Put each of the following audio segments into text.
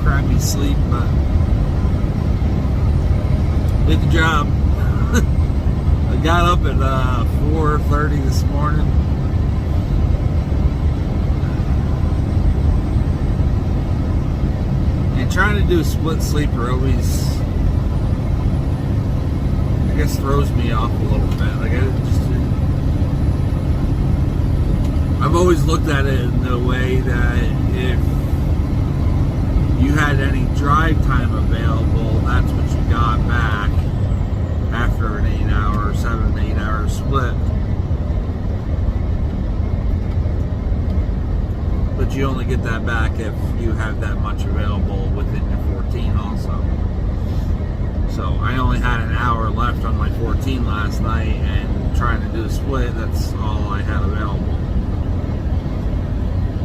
crappy sleep, but did the job. I got up at 4:30 this morning. And trying to do a split sleeper always, I guess, throws me off a little bit. Like I've always looked at it in the way that if you had any drive time available, that's what you got back after an 8-hour, 7 to 8 hour split. But you only get that back if you have that much available within your 14 also. So I only had an hour left on my 14 last night, and trying to do a split, that's all I had available.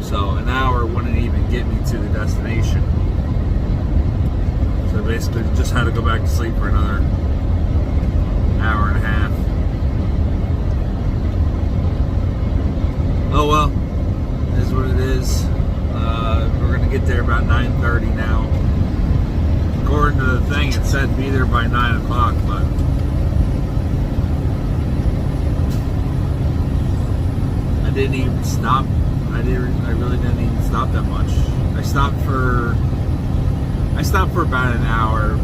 So an hour wouldn't even get me to the destination. So basically just had to go back to sleep for another hour and a half. Oh well, it is what it is. We're gonna get there about 9:30 now. According to the thing, it said be there by 9 o'clock, but I didn't even stop. I really didn't even stop that much. I stopped for about an hour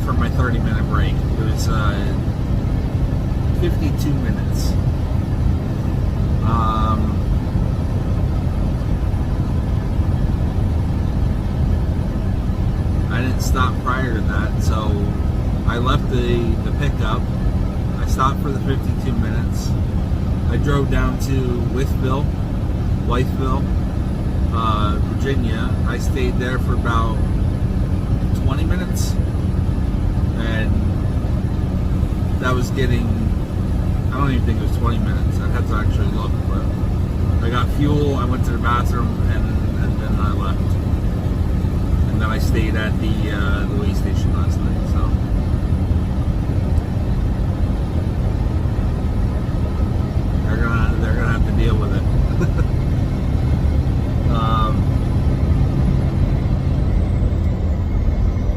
for my 30-minute break. It was 52 minutes. I didn't stop prior to that, so I left the pickup. I stopped for the 52 minutes. I drove down to Wytheville, Virginia. I stayed there for about 20 minutes, and that was getting, I don't even think it was 20 minutes. I'd have to actually look, but I got fuel, I went to the bathroom, and then I left. And then I stayed at the way station last night, so. They're gonna have to deal with it.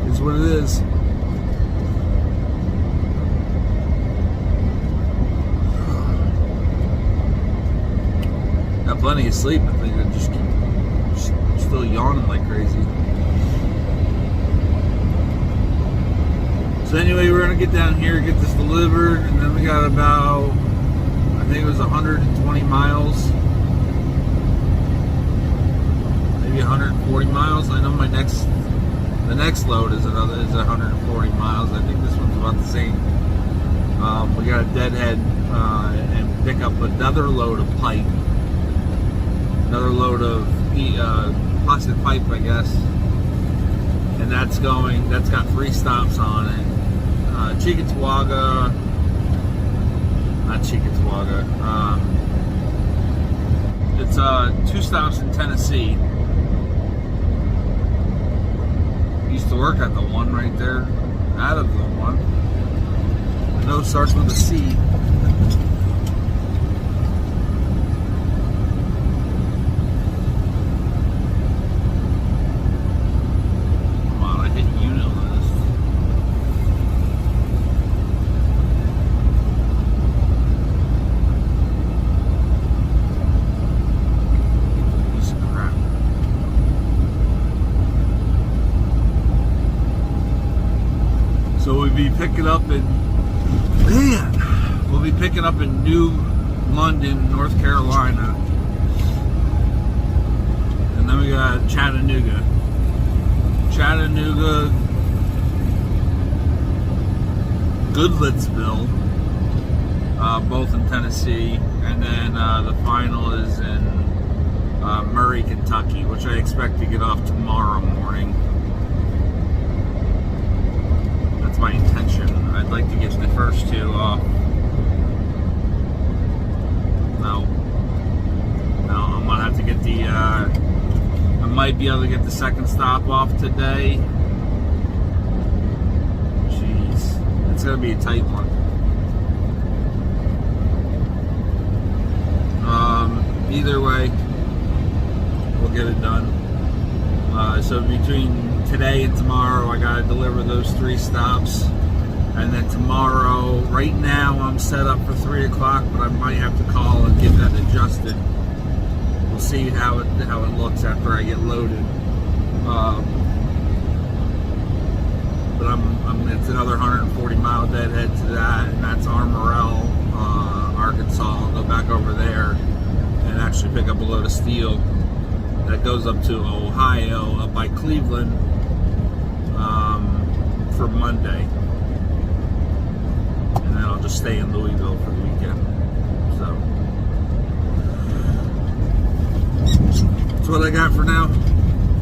It's what it is. Got plenty of sleep. I think I just keep still yawning like crazy. So anyway, we're gonna get down here, get this delivered, and then we got about, I think it was 120 miles, maybe 140 miles. I know the next load is 140 miles. I think this one's about the same. We got to deadhead and pick up another load of pipe, another load of plastic pipe, I guess, and that's got 3 stops on it. It's 2 stops in Tennessee. Used to work at the one right there, out of the one. I know it starts with a C. Come on, I hit unit list. So we'll be picking up in New London, North Carolina. And then we got Chattanooga, Goodlettsville, both in Tennessee. And then the final is in Murray, Kentucky, which I expect to get off tomorrow morning. That's my intention. I'd like to get the first 2 off. No, I'm gonna have to get the. I might be able to get the second stop off today. Jeez, it's gonna be a tight one. Either way, we'll get it done. So between today and tomorrow, I gotta deliver those 3 stops. And then tomorrow, right now, I'm set up for 3 o'clock, but I might have to call and get that adjusted. We'll see how it looks after I get loaded. But it's another 140-mile deadhead to that, and that's Armorel, Arkansas. I'll go back over there and actually pick up a load of steel that goes up to Ohio, up by Cleveland, for Monday. And then I'll just stay in Louisville for the weekend. So that's what I got for now.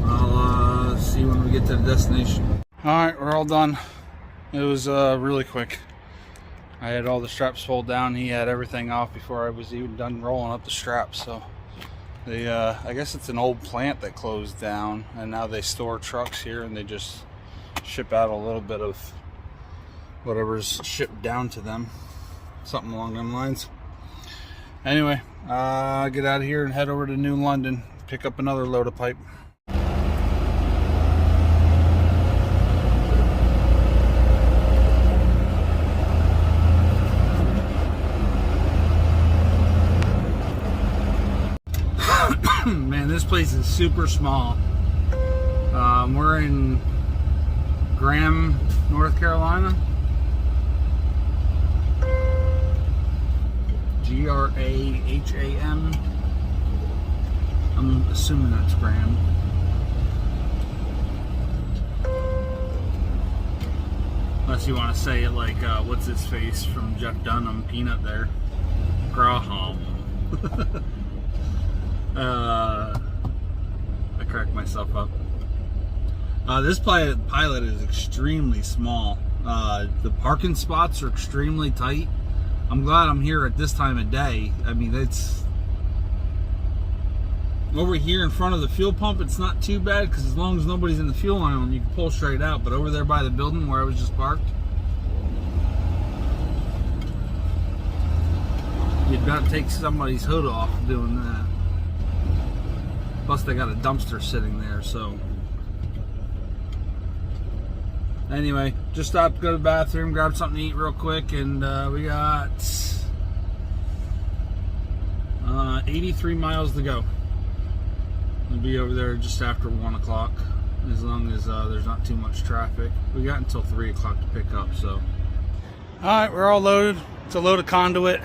I'll see when we get to the destination. Alright, we're all done. It was really quick. I had all the straps pulled down. He had everything off before I was even done rolling up the straps. So they, I guess it's an old plant that closed down, and now they store trucks here and they just ship out a little bit of whatever's shipped down to them. Something along them lines. Anyway, get out of here and head over to New London, pick up another load of pipe. Man, this place is super small. We're in Graham, North Carolina. Graham. I'm assuming that's Graham. Unless you want to say it like, what's his face from Jeff Dunham, Peanut there. Graham. I cracked myself up. This pilot is extremely small. The parking spots are extremely tight. I'm glad I'm here at this time of day. I mean, it's over here in front of the fuel pump, it's not too bad because as long as nobody's in the fuel island, you can pull straight out. But over there by the building where I was just parked, you've got to take somebody's hood off doing that. Plus they got a dumpster sitting there, so anyway, just stopped to go to the bathroom, grab something to eat real quick, and we got 83 miles to go. We'll be over there just after 1 o'clock, as long as there's not too much traffic. We got until 3 o'clock to pick up, so. Alright, we're all loaded. It's a load of conduit.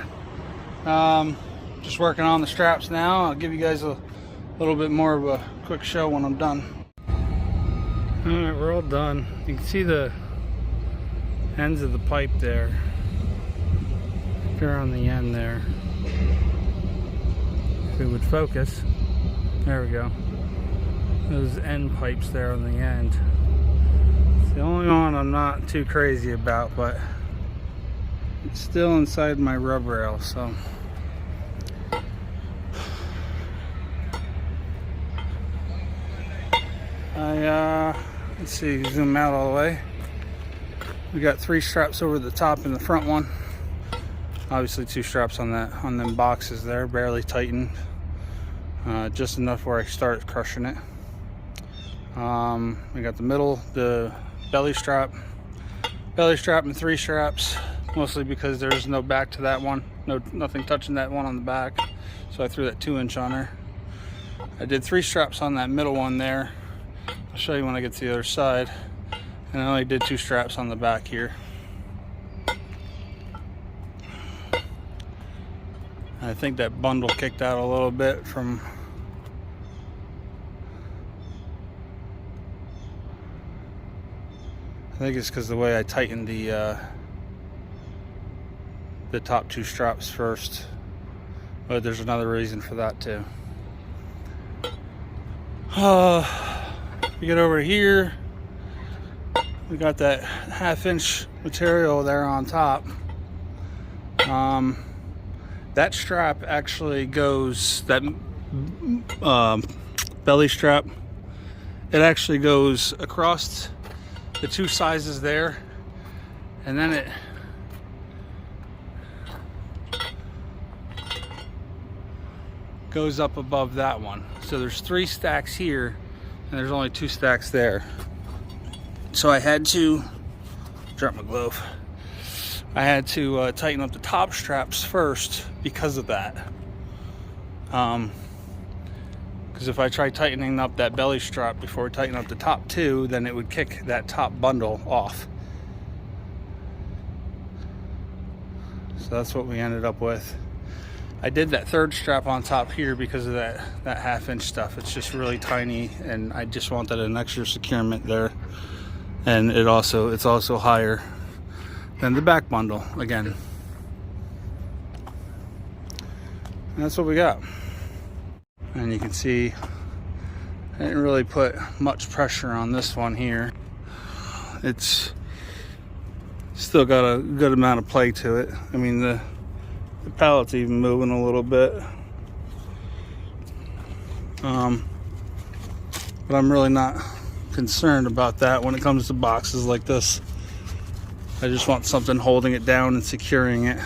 Just working on the straps now. I'll give you guys a little bit more of a quick show when I'm done. Alright, we're all done. You can see the ends of the pipe there. If you're on the end there. If it would focus. There we go. Those end pipes there on the end. It's the only one I'm not too crazy about, but it's still inside my rub rail, so. Let's see, zoom out all the way. We got 3 straps over the top in the front one. Obviously 2 straps on them boxes there, barely tightened. Just enough where I started crushing it. We got the middle, the belly strap and 3 straps, mostly because there's no back to that one. Nothing touching that one on the back. So I threw that 2-inch on her. I did 3 straps on that middle one there. I'll show you when I get to the other side. And I only did 2 straps on the back here. I think that bundle kicked out a little bit from I think it's because the way I tightened the top 2 straps first, but there's another reason for that too. We get over here, we got that 1/2-inch material there on top. That strap actually goes, that belly strap, it actually goes across the 2 sizes there, and then it goes up above that one. So there's 3 stacks here And there's only 2 stacks there. So I had to drop my glove. I had to tighten up the top straps first because of that. Because if I try tightening up that belly strap before I tighten up the top 2, then it would kick that top bundle off. So that's what we ended up with. I did that 3rd strap on top here because of that 1/2 inch stuff. It's just really tiny, and I just wanted an extra securement there. And it's also higher than the back bundle again. And that's what we got. And you can see I didn't really put much pressure on this one here. It's still got a good amount of play to it. I mean, the pallet's even moving a little bit. But I'm really not concerned about that when it comes to boxes like this. I just want something holding it down and securing it.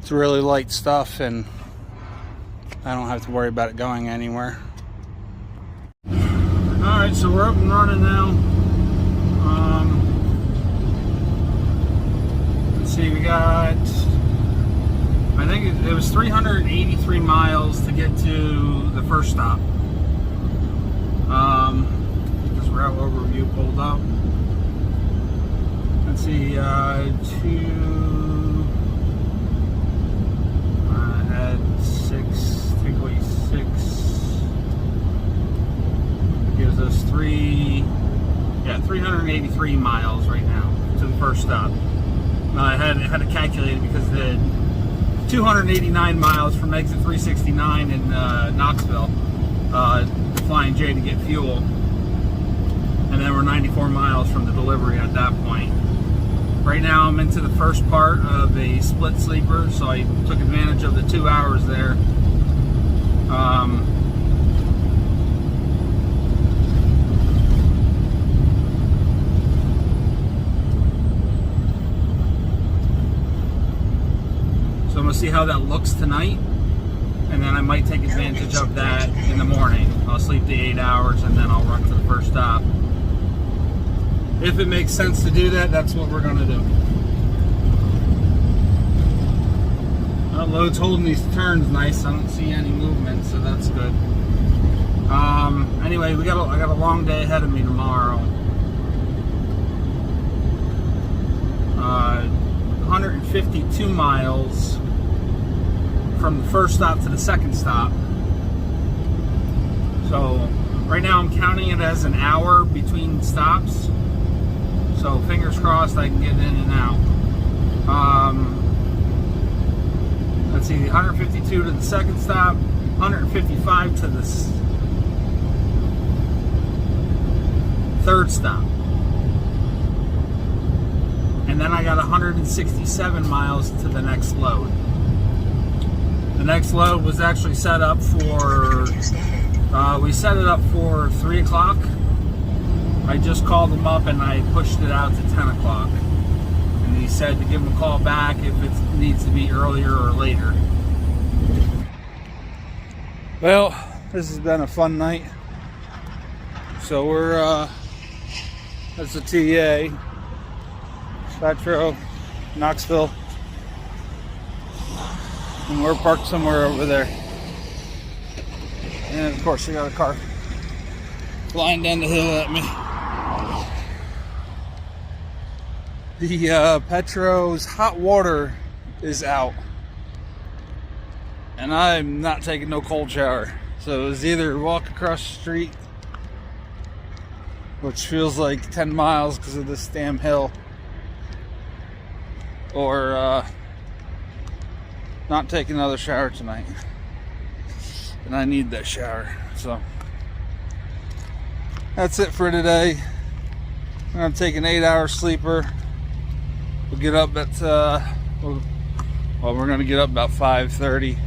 It's really light stuff, and I don't have to worry about it going anywhere. Alright, so we're up and running now. Let's see, we got, I think it was 383 miles to get to the first stop. This route overview pulled up. Let's see, had 6, take away 6, gives us 383 miles right now to the first stop. I had to calculate it because the 289 miles from exit 369 in Knoxville, Flying J to get fuel, and then we're 94 miles from the delivery at that point. Right now I'm into the first part of a split sleeper, so I took advantage of the 2 hours there. So I'm going to see how that looks tonight, and then I might take advantage of that in the morning. I'll sleep the 8 hours and then I'll run to the first stop. If it makes sense to do that, that's what we're going to do. Load's holding these turns nice. I don't see any movement, so that's good. Anyway, I got a long day ahead of me tomorrow. 152 miles from the first stop to the second stop. So right now I'm counting it as an hour between stops. So fingers crossed I can get in and out. Let's see, 152 to the second stop, 155 to the third stop. And then I got 167 miles to the next load. The next load was actually set up for, we set it up for 3 o'clock. I just called him up and I pushed it out to 10 o'clock. And he said to give him a call back if it needs to be earlier or later. Well, this has been a fun night. So we're, that's the TA, Petro, Knoxville. And we're parked somewhere over there. And of course, I got a car flying down the hill at me. The Petro's hot water is out. And I'm not taking no cold shower. So it was either walk across the street, which feels like 10 miles because of this damn hill, or not take another shower tonight. And I need that shower. So that's it for today. I'm gonna take an 8-hour sleeper. We'll get up at we're gonna get up about 5:30.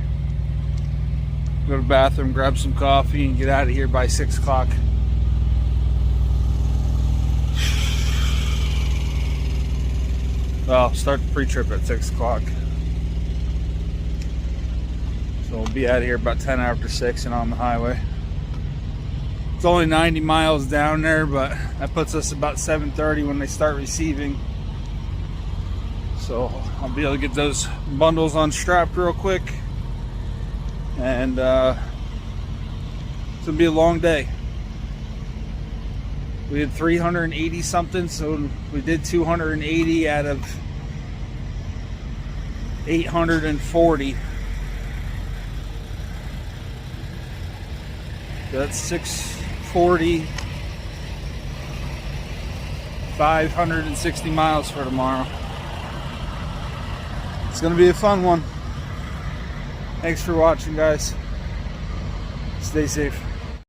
Go to the bathroom, grab some coffee, and get out of here by 6 o'clock. Well, start the pre-trip at 6 o'clock. So we'll be out of here about 10 after 6 and on the highway. It's only 90 miles down there, but that puts us about 7:30 when they start receiving. So I'll be able to get those bundles unstrapped real quick. And it's gonna be a long day. We had 380 something, so we did 280 out of 840. That's 640, 560 miles for tomorrow. It's gonna be a fun one. Thanks for watching, guys. Stay safe.